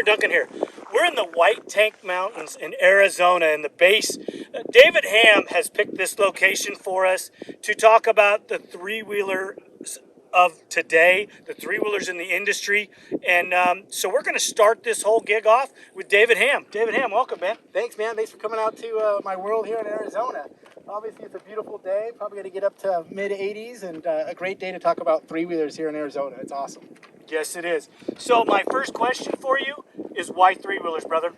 Commander Duncan here. We're in the White Tank Mountains in Arizona in the base. David Ham has picked this location for us to talk about the three-wheelers of today, the three-wheelers in the industry. And so we're going to start this whole gig off with David Ham. David Ham, welcome, man. Thanks, man. Thanks for coming out to my world here in Arizona. Obviously, it's a beautiful day. Probably going to get up to mid-80s and a great day to talk about three-wheelers here in Arizona. It's awesome. Yes, it is. So my first question for you is why three-wheelers, brother?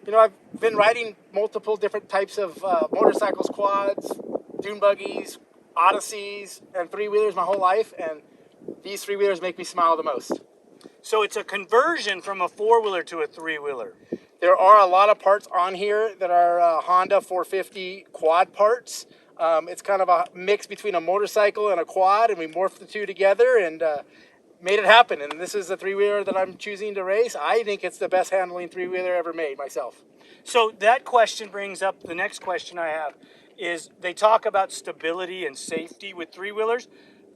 You know, I've been riding multiple different types of motorcycles, quads, dune buggies, odysseys, and three-wheelers my whole life, and these three-wheelers make me smile the most. So it's a conversion from a four-wheeler to a three-wheeler. There are a lot of parts on here that are Honda 450 quad parts. It's kind of a mix between a motorcycle and a quad, and we morphed the two together and made it happen. And this is the three-wheeler that I'm choosing to race. I think it's the best handling three-wheeler ever made myself. So that question brings up the next question I have is they talk about stability and safety with three-wheelers.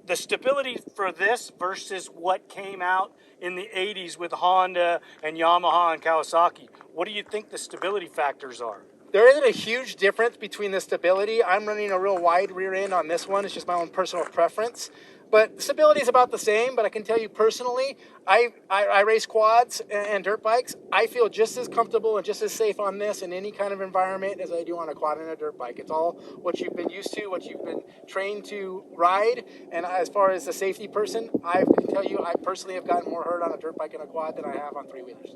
The stability for this versus what came out in the 80s with Honda and Yamaha and Kawasaki. What do you think the stability factors are? There isn't a huge difference between the stability. I'm running a real wide rear end on this one. It's just my own personal preference. But stability is about the same, but I can tell you personally, I race quads and dirt bikes. I feel just as comfortable and just as safe on this in any kind of environment as I do on a quad and a dirt bike. It's all what you've been used to, what you've been trained to ride. And as far as the safety person, I can tell you I personally have gotten more hurt on a dirt bike and a quad than I have on three-wheelers.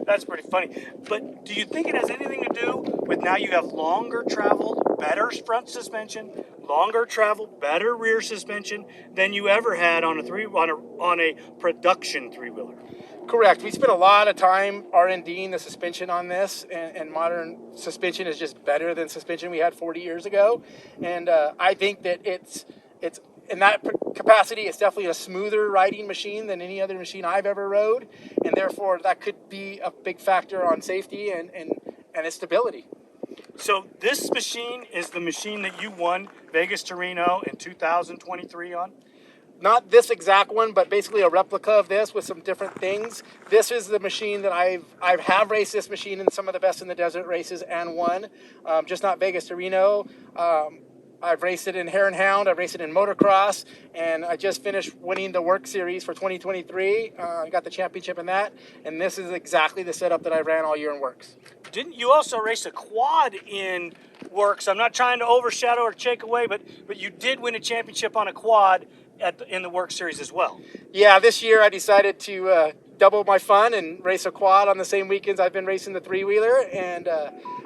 That's pretty funny. But do you think it has anything to do with now you have longer travel, better front suspension, longer travel, better rear suspension than you ever had on a production three-wheeler? Correct. We spent a lot of time R&Ding the suspension on this, and modern suspension is just better than suspension we had 40 years ago. And I think that it's in that capacity, it's definitely a smoother riding machine than any other machine I've ever rode, and therefore that could be a big factor on safety and its stability. So this machine is the machine that you won Vegas to Reno in 2023 on? Not this exact one, but basically a replica of this with some different things. This is the machine that I have raced this machine in some of the best in the desert races and won, just not Vegas to Reno. I've raced it in Hare and Hound, I've raced it in motocross, and I just finished winning the Work Series for 2023. I got the championship in that, and this is exactly the setup that I ran all year in Works. Didn't you also race a quad in Works? I'm not trying to overshadow or take away, but you did win a championship on a quad in the Work Series as well. Yeah, this year I decided to double my fun and race a quad on the same weekends I've been racing the three-wheeler, and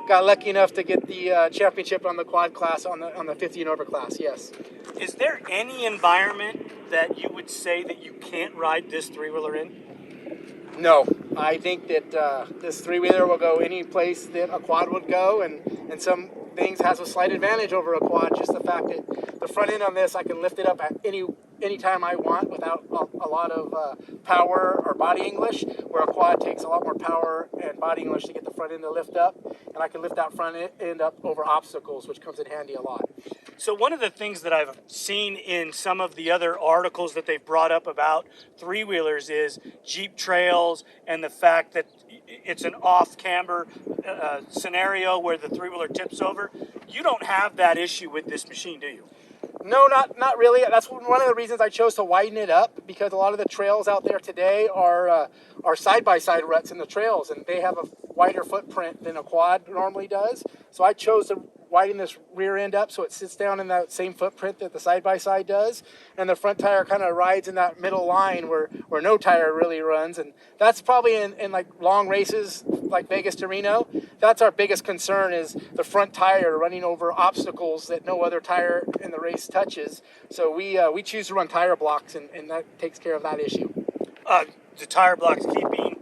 got lucky enough to get the championship on the quad class on the 50 and over class, yes. Is there any environment that you would say that you can't ride this three-wheeler in? No, I think that this three-wheeler will go any place that a quad would go, and some things has a slight advantage over a quad. Just the fact that the front end on this, I can lift it up at any time I want without a lot of power or body English, where a quad takes a lot more power and body English to get the front end to lift up, and I can lift that front end up over obstacles, which comes in handy a lot. So one of the things that I've seen in some of the other articles that they've brought up about three-wheelers is Jeep trails and the fact that it's an off-camber scenario where the three-wheeler tips over. You don't have that issue with this machine, do you? No, not really. That's one of the reasons I chose to widen it up, because a lot of the trails out there today are side-by-side ruts in the trails, and they have a wider footprint than a quad normally does. So I chose to widen this rear end up so it sits down in that same footprint that the side-by-side does, and the front tire kind of rides in that middle line where no tire really runs. And that's probably in like long races like Vegas to Reno, that's our biggest concern, is the front tire running over obstacles that no other tire in the race touches. So we choose to run tire blocks, and that takes care of that issue. The tire blocks keeping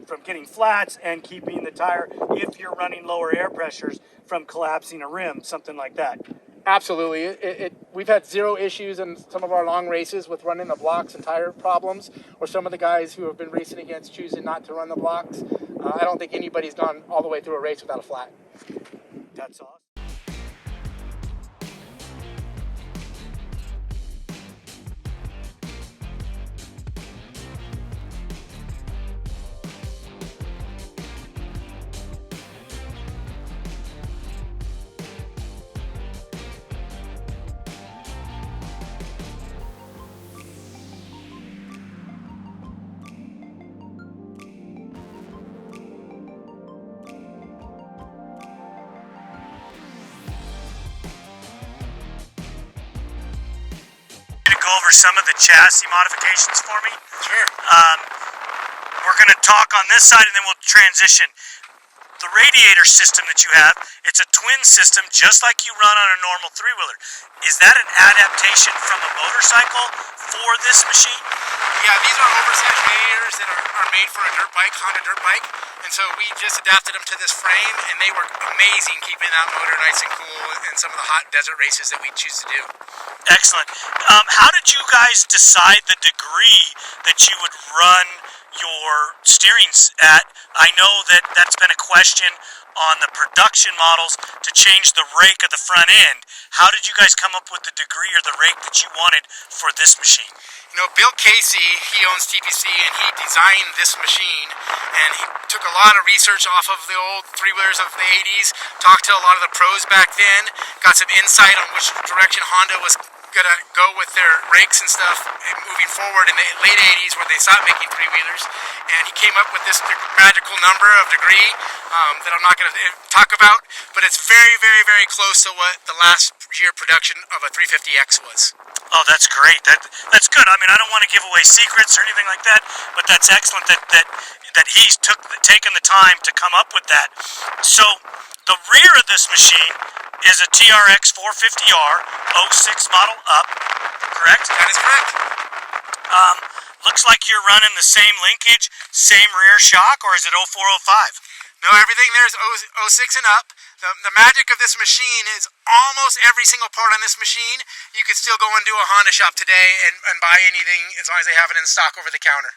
from getting flats and keeping the tire, if you're running lower air pressures, from collapsing a rim, something like that. Absolutely. We've had zero issues in some of our long races with running the blocks and tire problems, or some of the guys who have been racing against choosing not to run the blocks. I don't think anybody's gone all the way through a race without a flat. That's awesome. some of the chassis modifications for me? Sure. We're going to talk on this side and then we'll transition. The radiator system that you have, it's a twin system just like you run on a normal three-wheeler. Is that an adaptation from a motorcycle for this machine? Yeah, these are oversized radiators that are made for a dirt bike, Honda dirt bike. And so we just adapted them to this frame, and they work amazing keeping that motor nice and cool in some of the hot desert races that we choose to do. Excellent. How did you guys decide the degree that you would run your steerings at? I know that that's been a question on the production models to change the rake of the front end. How did you guys come up with the degree or the rake that you wanted for this machine? You know, Bill Casey, he owns TPC, and he designed this machine, and he took a lot of research off of the old three-wheelers of the 80s, talked to a lot of the pros back then, got some insight on which direction Honda was going to go with their rakes and stuff moving forward in the late 80s where they stopped making three-wheelers, and he came up with this magical number of degree that I'm not going to talk about, but it's very, very, very close to what the last year production of a 350X was. Oh, that's great. That's good. I mean, I don't want to give away secrets or anything like that, but that's excellent that he's taken the time to come up with that. So the rear of this machine is a TRX 450R 06 model up, correct? That is correct. Looks like you're running the same linkage, same rear shock, or is it 0405? No, everything there is 06 and up. The magic of this machine is almost every single part on this machine, you could still go into a Honda shop today and buy anything as long as they have it in stock over the counter.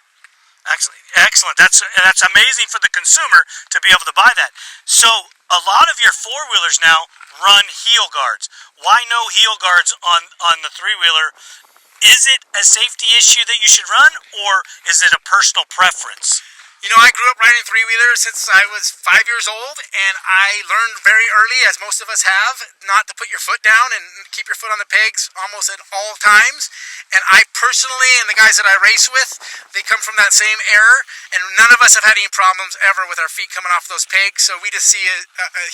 Excellent. That's amazing for the consumer to be able to buy that. So a lot of your four-wheelers now run heel guards. Why no heel guards on the three-wheeler? Is it a safety issue that you should run, or is it a personal preference? You know, I grew up riding three-wheelers since I was 5 years old, and I learned very early, as most of us have, not to put your foot down and keep your foot on the pegs almost at all times. And I personally, and the guys that I race with, they come from that same era, and none of us have had any problems ever with our feet coming off those pegs, so we just see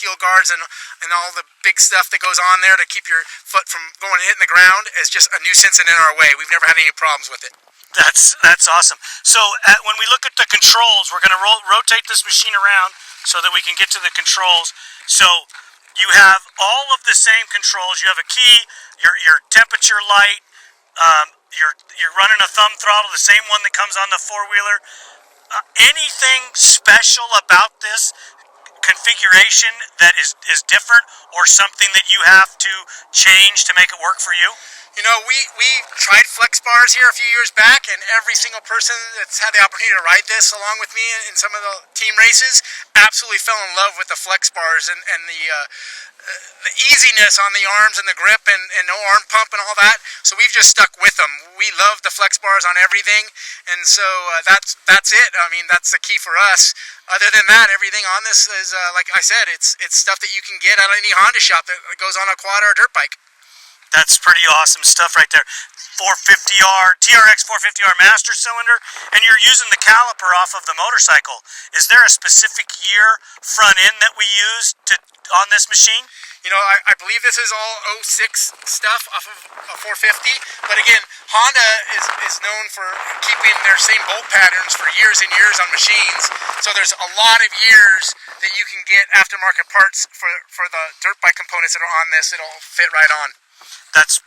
heel guards and all the big stuff that goes on there to keep your foot from going and hitting the ground as just a nuisance and in our way. We've never had any problems with it. That's awesome. So when we look at the controls, we're going to rotate this machine around so that we can get to the controls. So you have all of the same controls. You have a key, your temperature light, you're running a thumb throttle, the same one that comes on the four-wheeler. Anything special about this configuration that is different, or something that you have to change to make it work for you? You know, we tried flex bars here a few years back, and every single person that's had the opportunity to ride this along with me in some of the team races absolutely fell in love with the flex bars and the easiness on the arms and the grip and no arm pump and all that. So we've just stuck with them. We love the flex bars on everything, and so that's it. I mean, that's the key for us. Other than that, everything on this is, like I said, it's stuff that you can get at any Honda shop that goes on a quad or a dirt bike. That's pretty awesome stuff right there. 450R, TRX 450R master cylinder, and you're using the caliper off of the motorcycle. Is there a specific year front end that we use on this machine? You know, I believe this is all 06 stuff off of a 450, but again, Honda is known for keeping their same bolt patterns for years and years on machines, so there's a lot of years that you can get aftermarket parts for the dirt bike components that are on this that'll fit right on. That's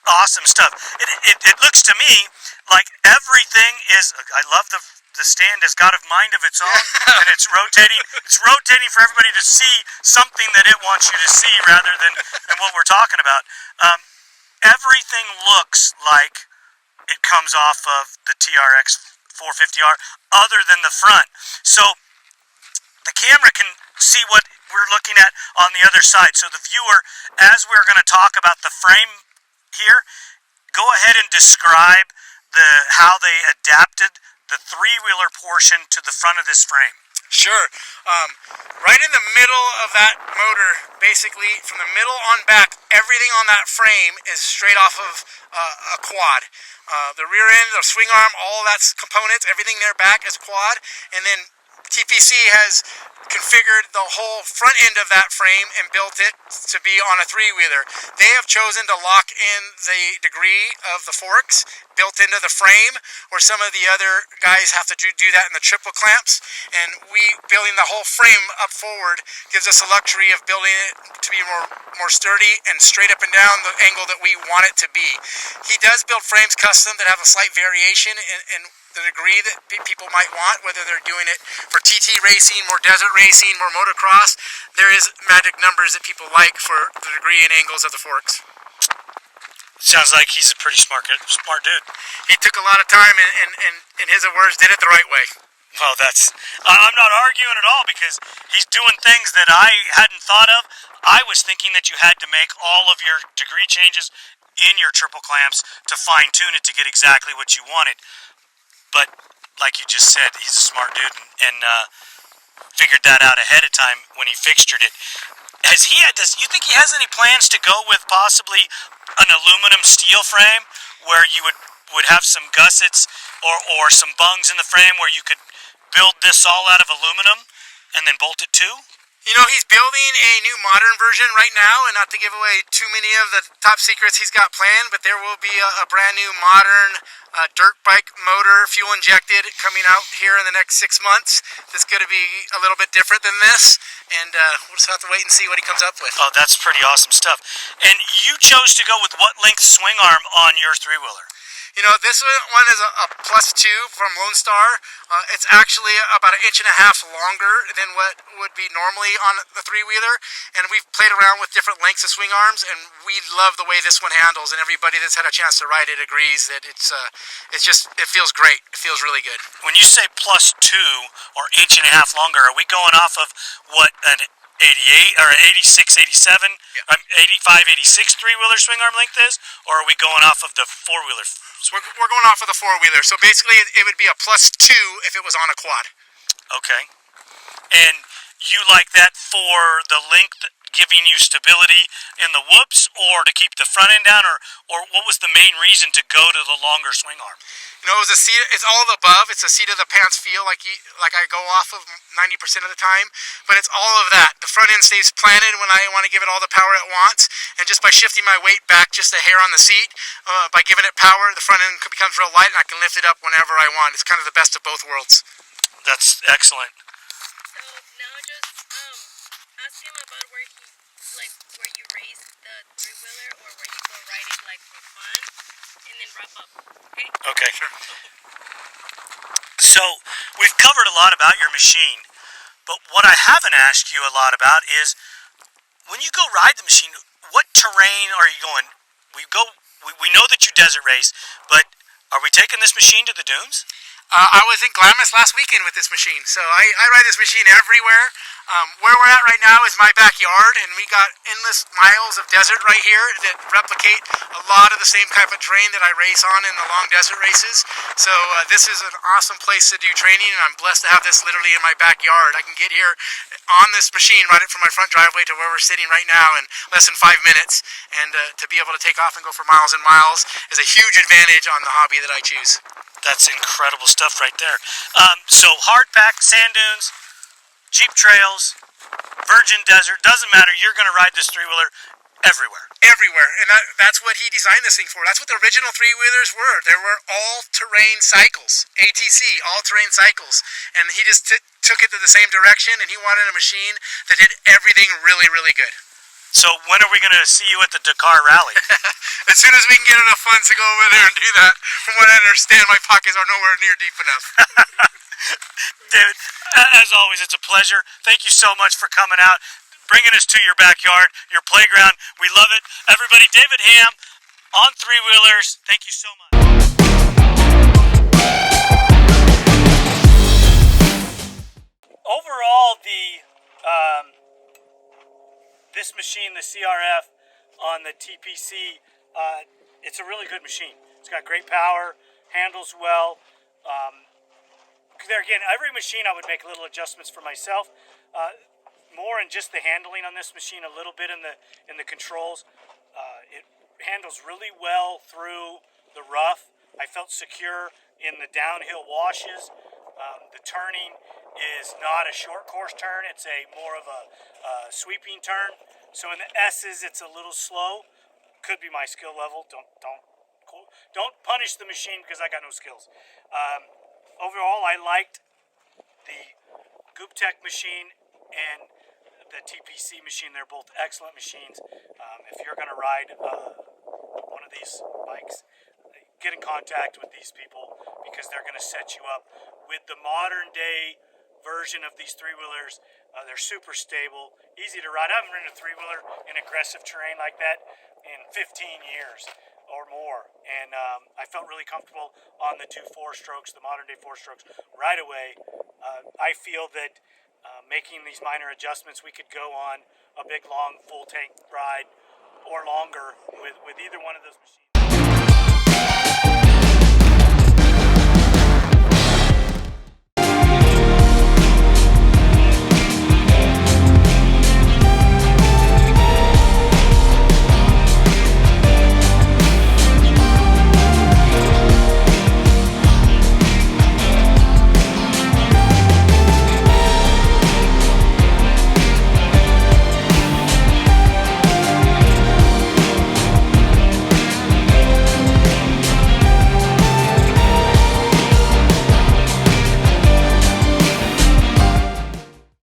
awesome stuff. It looks to me like everything is. I love the stand has got a mind of its own, and it's rotating. It's rotating for everybody to see something that it wants you to see, rather than what we're talking about. Everything looks like it comes off of the TRX 450R, other than the front. So the camera can see what we're looking at on the other side. So the viewer, as we're going to talk about the frame here, go ahead and describe how they adapted the three-wheeler portion to the front of this frame. Sure. Right in the middle of that motor, basically, from the middle on back, everything on that frame is straight off of a quad. The rear end, the swing arm, all that's components, everything there back is quad, and then TPC has configured the whole front end of that frame and built it to be on a three-wheeler. They have chosen to lock in the degree of the forks built into the frame, where some of the other guys have to do that in the triple clamps. And building the whole frame up forward gives us the luxury of building it to be more sturdy and straight up and down the angle that we want it to be. He does build frames custom that have a slight variation in the degree that people might want, whether they're doing it for TT racing, more desert racing, more motocross. There is magic numbers that people like for the degree and angles of the forks. Sounds like he's a pretty smart dude. He took a lot of time and in his words, did it the right way. Well, I'm not arguing at all, because he's doing things that I hadn't thought of. I was thinking that you had to make all of your degree changes in your triple clamps to fine tune it to get exactly what you wanted. But like you just said, he's a smart dude and figured that out ahead of time when he fixtured it. Does you think he has any plans to go with possibly an aluminum steel frame where you would have some gussets or some bungs in the frame where you could build this all out of aluminum and then bolt it too? You know, he's building a new modern version right now, and not to give away too many of the top secrets he's got planned, but there will be a brand new modern dirt bike motor, fuel injected, coming out here in the next 6 months. That's going to be a little bit different than this, and we'll just have to wait and see what he comes up with. Oh, that's pretty awesome stuff. And you chose to go with what length swing arm on your three-wheeler? You know, this one is a +2 from Lone Star. It's actually about 1.5 inches longer than what would be normally on the three-wheeler. And we've played around with different lengths of swing arms, and we love the way this one handles. And everybody that's had a chance to ride it agrees that it feels great. It feels really good. When you say +2 or 1.5 inches longer, are we going off of what an 88 or 86, 87, 85, 86 three-wheeler swing arm length is, or are we going off of the four-wheeler? We're going off of the four-wheeler, so basically it would be a +2 if it was on a quad. Okay. And you like that for the length, giving you stability in the whoops, or to keep the front end down, or what was the main reason to go to the longer swing arm? You know, it's all of the above. It's a seat of the pants feel like I go off of 90% of the time, but it's all of that. The front end stays planted when I want to give it all the power it wants, and just by shifting my weight back just a hair on the seat, by giving it power, the front end becomes real light and I can lift it up whenever I want. It's kind of the best of both worlds. That's excellent. So now just ask him about where you race the three-wheeler, or where you go riding like for fun, and then wrap up. Okay, sure. So we've covered a lot about your machine, but what I haven't asked you a lot about is when you go ride the machine, what terrain are you going? We know that you desert race, but are we taking this machine to the dunes? I was in Glamis last weekend with this machine, so I ride this machine everywhere. Where we're at right now is my backyard, and we got endless miles of desert right here that replicate a lot of the same type of terrain that I race on in the long desert races. So this is an awesome place to do training, and I'm blessed to have this literally in my backyard. I can get here on this machine, ride it from my front driveway to where we're sitting right now in less than 5 minutes, and to be able to take off and go for miles and miles is a huge advantage on the hobby that I choose. That's incredible stuff right there. So hard pack, sand dunes, Jeep trails, virgin desert, doesn't matter. You're going to ride this three-wheeler everywhere. Everywhere, and that's what he designed this thing for. That's what the original three-wheelers were. They were all-terrain cycles, ATC, all-terrain cycles. And he just took it to the same direction, and he wanted a machine that did everything really, really good. So when are we going to see you at the Dakar Rally? As soon as we can get enough funds to go over there and do that. From what I understand, my pockets are nowhere near deep enough. David, as always, it's a pleasure. Thank you so much for coming out, bringing us to your backyard, your playground. We love it. Everybody, David Ham on three-wheelers. Thank you so much. Overall, this machine, the CRF on the TPC, it's a really good machine. It's got great power, handles well. There again, every machine I would make little adjustments for myself. More in just the handling on this machine, a little bit in the controls. It handles really well through the rough. I felt secure in the downhill washes, the turning, is not a short course turn. It's a more of a sweeping turn. So in the S's, it's a little slow. Could be my skill level. Don't punish the machine because I got no skills. Overall, I liked the Goop Tech machine and the TPC machine. They're both excellent machines. If you're going to ride one of these bikes, get in contact with these people because they're going to set you up with the modern day version of these three-wheelers. They're super stable, easy to ride. I haven't ridden a three-wheeler in aggressive terrain like that in 15 years or more, and I felt really comfortable on the two four-strokes, the modern day four-strokes, right away. I feel that making these minor adjustments, we could go on a big, long, full tank ride or longer with either one of those machines.